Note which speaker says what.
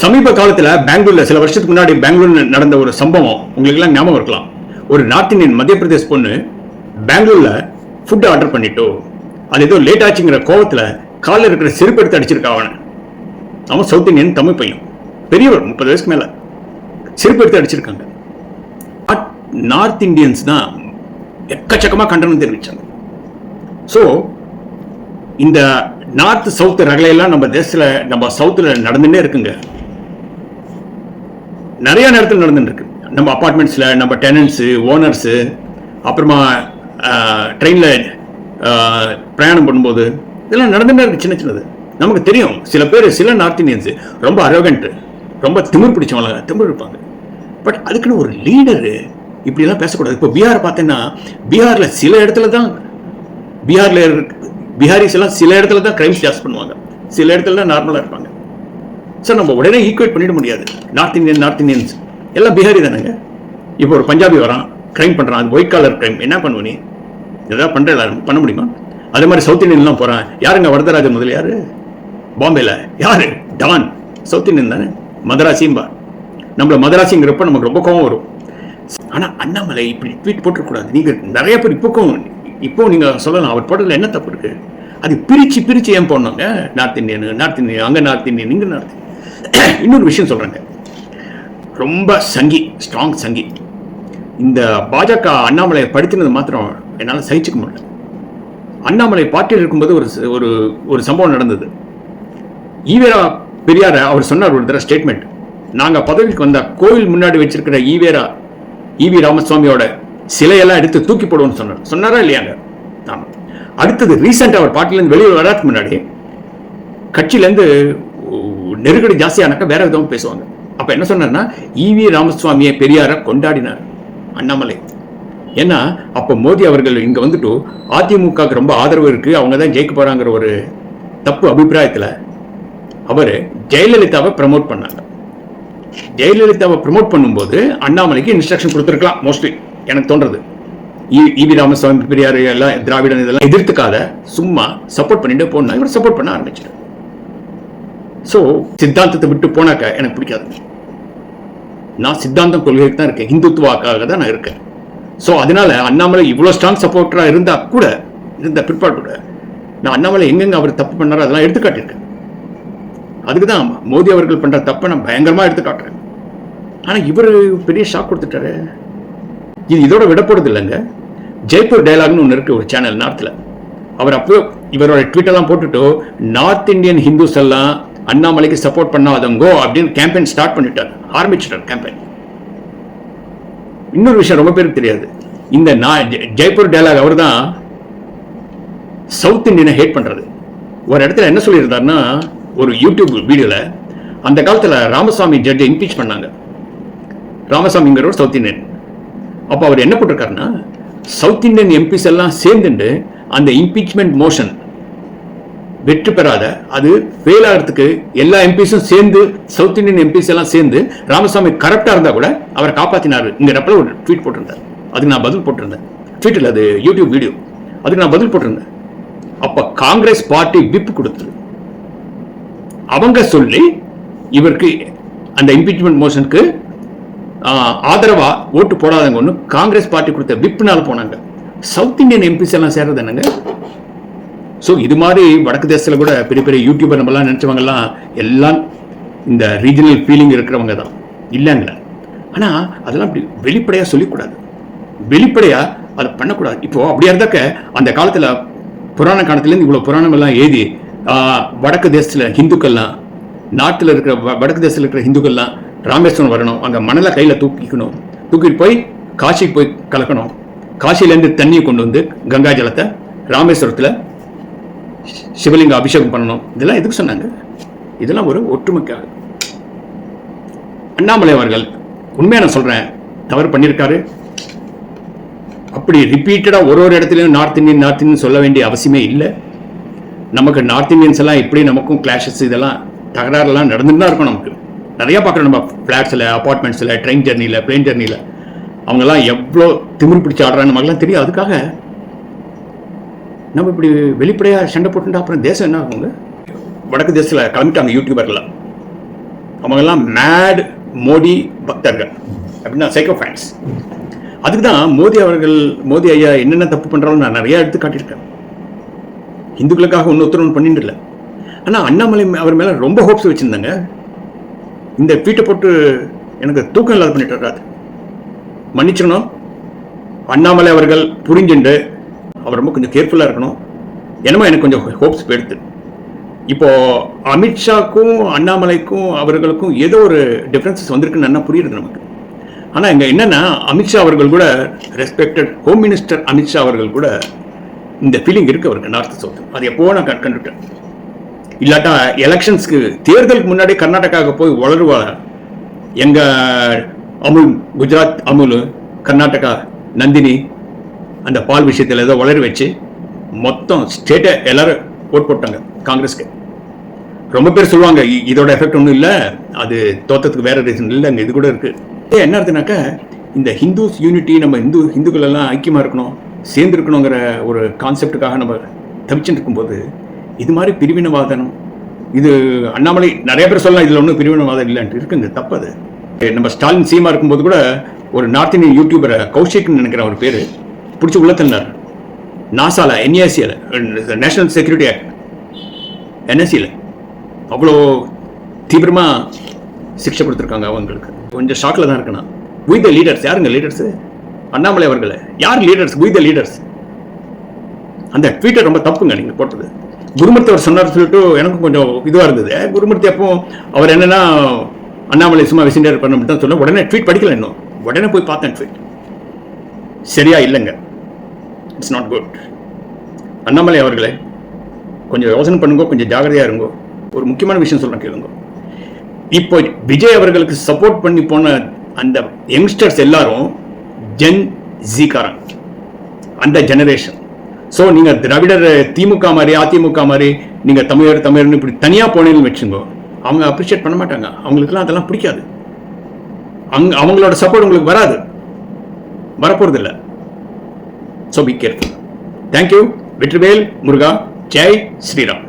Speaker 1: சமீப காலத்தில் பெங்களூர்ல சில வருஷத்துக்கு முன்னாடி பெங்களூர்ல நடந்த ஒரு சம்பவம் உங்களுக்கு எல்லாம் ஞாபகம் இருக்கலாம். ஒரு நார்த் இந்தியன் மத்திய பிரதேஷ் பொண்ணு பெங்களூர்ல ஃபுட் ஆர்டர் பண்ணிட்டோ, அது ஏதோ லேட் ஆச்சுங்கிற கோவத்தில் காலில் இருக்கிற செருப்பு எடுத்து அடிச்சிருக்கா. அவன் சவுத் இந்தியன் தமிழ் பையன், பெரியவர் 30 வயசுக்கு மேல, செருப்பு எடுத்து அடிச்சிருக்காங்க. நார்த் இந்தியன்ஸ் தான் எக்கச்சக்கமா கண்டனம் தெரிவிச்சாங்க. ஸோ இந்த நார்த் சவுத் ரகலையெல்லாம் நம்ம தேசத்துல, நம்ம சவுத்துல நடந்துட்டே இருக்குங்க. நிறைய நேரத்தில் நடந்துட்டு இருக்கு. நம்ம அபார்ட்மெண்ட்ஸ்ல நம்ம டெனன்ட்ஸு, ஓனர்ஸு, அப்புறமா ட்ரெயின்ல பிரயாணம் பண்ணும்போது இதெல்லாம் நடந்துட்டே இருக்கு. சின்ன சின்னது நமக்கு தெரியும். சில பேர், சில நார்த் இந்தியன்ஸ் ரொம்ப அரகண்ட், ரொம்ப திமிர் பிடிச்சவங்க, திமிர் இருப்பாங்க. பட் அதுக்குன்னு ஒரு லீடரு இப்படிலாம் பேசக்கூடாது. இப்போ பீகார் பார்த்தீங்கன்னா, பீகார்ல சில இடத்துல தான், பீகாரிஸ் எல்லாம் சில இடத்துல தான் கிரைம்ஸ் ஜாஸ்தி பண்ணுவாங்க, சில இடத்துல தான் நார்மலாக இருப்பாங்க. சார் நம்ம உடனே ஈக்குவேட் பண்ணிட முடியாது. நார்த் இந்தியன்ஸ் எல்லாம் பீகாரி தானேங்க. இப்போ ஒரு பஞ்சாபி வரான், கிரைம் பண்ணுறான், அது ஒயிட் காலர் கிரைம், என்ன பண்ணுவ நீ? எதாவது பண்ணுற எல்லாரும் பண்ண முடியுமா? அதே மாதிரி சவுத் இந்தியன்லாம் போகிறான். யாருங்க வரதராஜன் முதல்ல? யாரு? பாம்பேல யாரு? டான். சவுத் இந்தியன் தானே, மதராசிம்பா. நம்மள மதராசிங்கிறப்ப நமக்கு ரொம்ப கோவம் வரும். ஆனால் அண்ணாமலை இப்படி ட்வீட் போட்டுருக்கூடாது. நீங்கள் நிறைய பேர் இப்போ நீங்கள் சொல்லலாம், அவர் போட்டதில் என்ன தப்பு இருக்கு? அது பிரித்து ஏன் போடணுங்க? நார்த் இந்தியன், அங்கே நார்த் இந்தியன், இங்கே நார்த். இன்னொரு விஷயம் சொல்கிறேங்க, ரொம்ப ஸ்ட்ராங் சங்கி. இந்த பாஜக அண்ணாமலையை படுத்தினது மாத்திரம் என்னால் சகிச்சுக்க முடியல. அண்ணாமலை பார்ட்டியில் இருக்கும்போது ஒரு சம்பவம் நடந்தது. ஈவேரா பெரியார அவர் சொன்னார் ஒரு தடவை ஸ்டேட்மெண்ட், நாங்கள் பதவிக்கு வந்த கோவில் முன்னாடி வச்சிருக்கிற ஈவி ராமசுவாமியோட சிலையெல்லாம் எடுத்து தூக்கி போடுவோம்னு சொன்னாரா இல்லையாங்க? ஆமாம். அடுத்தது ரீசெண்டாக அவர் பார்ட்டிலேருந்து வெளியே வராதுக்கு முன்னாடி கட்சியிலேருந்து நெருக்கடி ஜாஸ்தியானாக்கா வேற விதமாக பேசுவாங்க. அப்போ என்ன சொன்னார்னா, ஈவி ராமசுவாமியை பெரியாரை கொண்டாடினார் அண்ணாமலை. ஏன்னா அப்போ மோடி அவர்கள் இங்கே வந்துட்டு அதிமுகவுக்கு ரொம்ப ஆதரவு இருக்குது, அவங்க தான் ஜெயிக்க போகிறாங்கிற ஒரு தப்பு அபிப்பிராயத்தில் அவர் ஜெயலலிதாவை ப்ரமோட் பண்ணாங்க. ஜெயலலிதாவை ப்ரமோட் பண்ணும்போது அண்ணாமலைக்கு இன்ஸ்ட்ரக்ஷன் கொடுத்துருக்கலாம் மோஸ்ட்லி, எனக்கு தோன்றது. ஈவி ராமசுவாமி பெரியார் எல்லாம் திராவிடன் இதெல்லாம் எதிர்த்துக்காத, சும்மா சப்போர்ட் பண்ணிட்டு போனா இவர் சப்போர்ட் பண்ண ஆரம்பிச்சிடும். ஸோ சித்தாந்தத்தை விட்டு போனாக்க எனக்கு பிடிக்காது. நான் சித்தாந்தம் கொள்கைக்கு தான் இருக்கேன், இந்துத்துவாக்காக தான் நான் இருக்கேன். ஸோ அதனால அண்ணாமலை இவ்வளோ ஸ்ட்ராங் சப்போர்ட்டராக இருந்த பிற்பாடு கூட நான் அண்ணாமலை எங்கெங்க அவர் தப்பு பண்ணாரோ அதெல்லாம் எடுத்துக்காட்டியிருக்கேன். அதுக்கு தான் மோடி அவர்கள் பண்ற தப்பை நான் பயங்கரமா எடுத்துக்காட்டுறேன். ஆனால் இவர் பெரிய ஷாக் கொடுத்துட்டாரு. இதோட விடப்போறது இல்லைங்க. ஜெய்ப்பூர் டயலாக்னு ஒன்று இருக்கு, ஒரு சேனல் நார்த்தில். அவர் அப்போ இவரோட ட்வீட்டெல்லாம் போட்டுட்டு நார்த் இந்தியன் ஹிந்துஸ் எல்லாம் அண்ணாமலைக்கு சப்போர்ட் பண்ணாதங்கோ அப்படின்னு கேம்பெயின் ஸ்டார்ட் ஆரம்பிச்சிட்டார் கேம்பெயின். இன்னொரு விஷயம் ரொம்ப பேருக்கு தெரியாது, இந்த ஜெய்ப்பூர் டயலாக் அவர் தான் சவுத் இந்தியனை ஹேட் பண்றது. ஒரு இடத்துல என்ன சொல்லியிருந்தாருன்னா, ஒரு யூடியூப் வீடியோல, அந்த காலத்தில் ராமசாமி ஜட்ஜை இம்பீச் பண்ணாங்க. ராமசாமிங்கிறவர் சவுத் இந்தியன். அப்போ அவர் என்ன போட்டிருக்காருன்னா, சவுத் இந்தியன் எம்பிஸ் எல்லாம் சேர்ந்துட்டு அந்த இம்பீச்மெண்ட் மோஷன் வெற்றி பெறாத, அது ஃபெயில் ஆகிறதுக்கு எல்லா எம்பிஸும் சேர்ந்து, சவுத் இந்தியன் எம்பிஸ் எல்லாம் சேர்ந்து ராமசாமி கரெக்டாக இருந்தால் கூட அவரை காப்பாற்றினார் இங்கிறப்ப ஒரு ட்வீட் போட்டிருந்தார். அதுக்கு நான் பதில் போட்டிருந்தேன். ட்வீட்டில் அது யூடியூப் வீடியோ, அதுக்கு நான் பதில் போட்டிருந்தேன். அப்போ காங்கிரஸ் பார்ட்டி விப் கொடுத்தது. அவங்க சொல்லி இவருக்கு அந்த இம்பீச்மெண்ட் மோஷனுக்கு ஆதரவா ஓட்டு போடாதவங்க ஒன்று காங்கிரஸ் பார்ட்டி கொடுத்த விப்னால போனாங்க. சவுத் இந்தியன் எம்பிஸ் எல்லாம் சேர்றது என்னங்க? ஸோ இது மாதிரி வடக்கு தேசத்தில் கூட பெரிய பெரிய யூடியூபர் நம்மலாம் நினைச்சவங்கலாம் எல்லாம் இந்த ரீஜனல் ஃபீலிங் இருக்கிறவங்க தான் இல்லைங்களா? ஆனால் அதெல்லாம் அப்படி வெளிப்படையாக சொல்லிக்கூடாது, வெளிப்படையாக அதை பண்ணக்கூடாது. இப்போ அப்படியா இருந்தாக்க அந்த காலத்தில் புராண காலத்துலேருந்து இவ்வளோ புராணம் எல்லாம் எழுதி வடக்கு தேசத்தில் ஹிந்துக்கள்லாம், நாட்டில் இருக்கிற வடக்கு தேசத்தில் இருக்கிற ஹிந்துக்கள்லாம் ராமேஸ்வரம் வரணும், அங்கே மணலை கையில் தூக்கிட்டு போய் காசிக்கு போய் கலக்கணும், காசிலேருந்து தண்ணியை கொண்டு வந்து கங்கா ஜலத்தை ராமேஸ்வரத்தில் சிவலிங்க அபிஷேகம் பண்ணணும். இதெல்லாம் எதுக்கு சொன்னாங்க? இதெல்லாம் ஒரு ஒற்றுமைக்காக. அண்ணாமலை அவர்கள் உண்மையாக நான் சொல்கிறேன், தவறு பண்ணியிருக்காரு. அப்படி ரிப்பீட்டடாக ஒரு இடத்துலையும் நார்த் இந்தியன் சொல்ல வேண்டிய அவசியமே இல்லை. நமக்கு நார்த் இந்தியன்ஸ் எல்லாம் இப்படி நமக்கும் கிளாஷஸ், இதெல்லாம் தகராறுலாம் நடந்துட்டு தான் இருக்கும். நமக்கு நிறையா பார்க்குறோம், நம்ம ஃப்ளாட்ஸில், அப்பார்ட்மெண்ட்ஸில், ட்ரெயின் ஜெர்னியில், பிளேன் ஜெர்னியில் அவங்கெல்லாம் எவ்வளோ திமிர் பிடிச்சி ஆடுறான்னு நமக்குலாம் தெரியும். அதுக்காக நம்ம இப்படி வெளிப்படையாக சண்டை போட்டுட்டா அப்புறம் தேசம் என்ன ஆகுங்க? வடக்கு தேசத்தில் கிளம்பிட்டாங்க யூடியூபர்லாம். அவங்கெல்லாம் மேட் மோடி பக்தர்கள் அப்படின்னா சைக்கோ ஃபேன்ஸ். அதுக்கு தான் மோடி ஐயா என்னென்ன தப்பு பண்ணுறாலும் நான் நிறையா எடுத்து காட்டியிருக்கேன். இந்துக்களுக்காக உத்தரவு பண்ணிட்டு இல்லை. ஆனால் அண்ணாமலை அவர் மேலே ரொம்ப ஹோப்ஸ் வச்சுருந்தாங்க. இந்த ட்வீட்டை போட்டு எனக்கு தூக்கம் இல்லாத பண்ணிட்டு வராது. மன்னிச்சிடணும். அண்ணாமலை அவர்கள் புரிஞ்சுண்டு அவர் ரொம்ப கொஞ்சம் கேர்ஃபுல்லாக இருக்கணும். என்னமோ எனக்கு கொஞ்சம் ஹோப்ஸ் போயிடுது. இப்போ அமித்ஷாக்கும் அண்ணாமலைக்கும் அவர்களுக்கும் ஏதோ ஒரு டிஃப்ரென்சஸ் வந்திருக்குன்னு என்ன புரியுது நமக்கு. ஆனால் இங்கே என்னென்னா அமித்ஷா அவர்கள் கூட, ரெஸ்பெக்டட் ஹோம் மினிஸ்டர் அமித்ஷா அவர்கள் கூட இந்த ஃபீலிங் இருக்கு அவருக்கு நார்த் சவுத். அது எப்போ நான் கண்டுட்டேன். இல்லாட்டா எலெக்ஷன்ஸ்க்கு தேர்தலுக்கு முன்னாடி கர்நாடகாவுக்கு போய் வளருவா எங்க அமுல், குஜராத் அமுல், கர்நாடகா நந்தினி அந்த பால் விஷயத்தில் ஏதோ வளர வச்சு மொத்தம் ஸ்டேட்டை எல்லாரும் ஓட் போட்டாங்க காங்கிரஸ்க்கு. ரொம்ப பேர் சொல்லுவாங்க இதோட எஃபெக்ட் ஒன்றும் இல்லை, அது தோற்றத்துக்கு வேற ரீசன் இல்லை, அங்கே இது கூட இருக்கு. என்ன அர்த்தம்னாக்கா இந்த ஹிந்துஸ் யூனிட்டி, நம்ம இந்துக்கள் எல்லாம் ஐக்கியமாக இருக்கணும், சேர்ந்துருக்கணுங்கிற ஒரு கான்செப்டுக்காக நம்ம தவிச்சுட்டு இருக்கும்போது இது மாதிரி பிரிவினவாதம், இது அண்ணாமலை நிறைய பேர் சொல்லலாம் இதில் ஒன்றும் பிரிவினவாதம் இல்லைன்ட்டு இருக்குங்க. தப்பு அது. நம்ம ஸ்டாலின் சிஎம்மா இருக்கும்போது கூட ஒரு நார்த் இந்தியன் யூடியூபரை கௌஷிக்னு நினைக்கிற ஒரு பேர் பிடிச்சி உள்ள தந்தார். நாசால என்ஏசியில், நேஷனல் செக்யூரிட்டி ஆக்ட் என்எஸ்சியில் அவ்வளோ தீவிரமாக சிக்ஷை கொடுத்துருக்காங்க அவங்களுக்கு. கொஞ்சம் ஷாக்கில் தான் இருக்கணும். வித் த லீடர்ஸ், யாருங்க லீடர்ஸு? அண்ணாமலை அவர்களை யார் லீடர்ஸ்? With the leaders. அந்த ட்வீட்டர் ரொம்ப தப்புங்க நீங்கள் போட்டது. குருமூர்த்தி அவர் சொன்னார் சொல்லிட்டு எனக்கும் கொஞ்சம் இதுவாக இருந்தது. குருமூர்த்தி அப்போ அவர் என்னன்னா அண்ணாமலை சும்மா விசிண்டர் பண்ண தான் சொல்ல, உடனே ட்வீட் படிக்கல, இன்னும் உடனே போய் பார்த்தேன் ட்வீட். சரியா இல்லைங்க, இட்ஸ் நாட் குட். அண்ணாமலை அவர்களே கொஞ்சம் யோசனை பண்ணுங்க, கொஞ்சம் ஜாகிரதையா இருங்கோ. ஒரு முக்கியமான விஷயம் சொல்றேன் கேளுங்க. இப்போ விஜய் அவர்களுக்கு சப்போர்ட் பண்ணி போன அந்த யங்ஸ்டர்ஸ் எல்லாரும் ஜென் ஜிகாரன், அந்த ஜெனரேஷன். ஸோ நீங்கள் திராவிடர் திமுக மாதிரி அதிமுக மாதிரி நீங்கள் தமிழர்னு இப்படி தனியாக போனீங்கன்னு வச்சுங்க, அவங்க அப்ரிஷியேட் பண்ண மாட்டாங்க. அவங்களுக்குலாம் அதெல்லாம் பிடிக்காது. அவங்களோட சப்போர்ட் உங்களுக்கு வராது, வரப்போறதில்லை. So be careful. Thank you. Vetrivel Muruga. Jai Sriram.